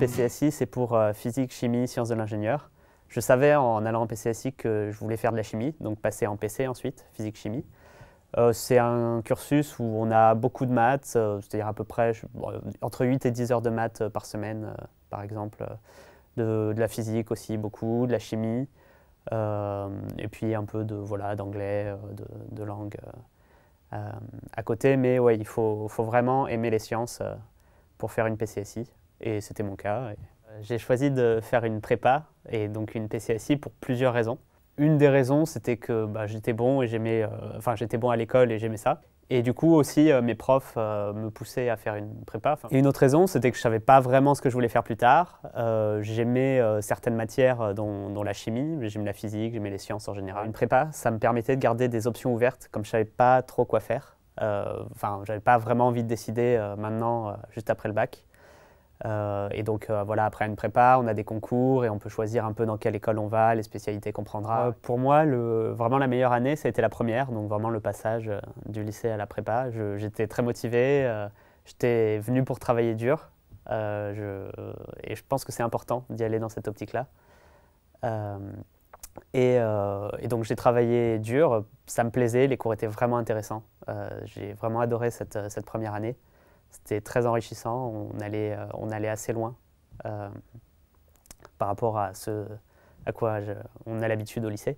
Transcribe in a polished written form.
PCSI, c'est pour physique, chimie, sciences de l'ingénieur. Je savais en allant en PCSI que je voulais faire de la chimie, donc passer en PC ensuite, physique-chimie. C'est un cursus où on a beaucoup de maths, c'est-à-dire à peu près entre 8 et 10 heures de maths par semaine, par exemple. De la physique aussi, beaucoup, de la chimie, et puis un peu d'anglais, de langue à côté. Mais ouais, il faut vraiment aimer les sciences pour faire une PCSI, et c'était mon cas. J'ai choisi de faire une prépa, et donc une PCSI pour plusieurs raisons. Une des raisons, c'était que j'étais bon et j'étais bon à l'école et j'aimais ça. Et du coup aussi, mes profs me poussaient à faire une prépa. Et une autre raison, c'était que je ne savais pas vraiment ce que je voulais faire plus tard. J'aimais certaines matières, dont la chimie, j'aimais la physique, j'aimais les sciences en général. Une prépa, ça me permettait de garder des options ouvertes, comme je ne savais pas trop quoi faire. Je n'avais pas vraiment envie de décider maintenant, juste après le bac. Et donc voilà, après une prépa, on a des concours et on peut choisir un peu dans quelle école on va, les spécialités qu'on prendra. Pour moi, vraiment la meilleure année, ça a été la première, donc vraiment le passage du lycée à la prépa. J'étais très motivé, j'étais venu pour travailler dur, et je pense que c'est important d'y aller dans cette optique-là. Et donc j'ai travaillé dur, ça me plaisait, les cours étaient vraiment intéressants. J'ai vraiment adoré cette première année. C'était très enrichissant, on allait assez loin par rapport à ce à quoi on a l'habitude au lycée.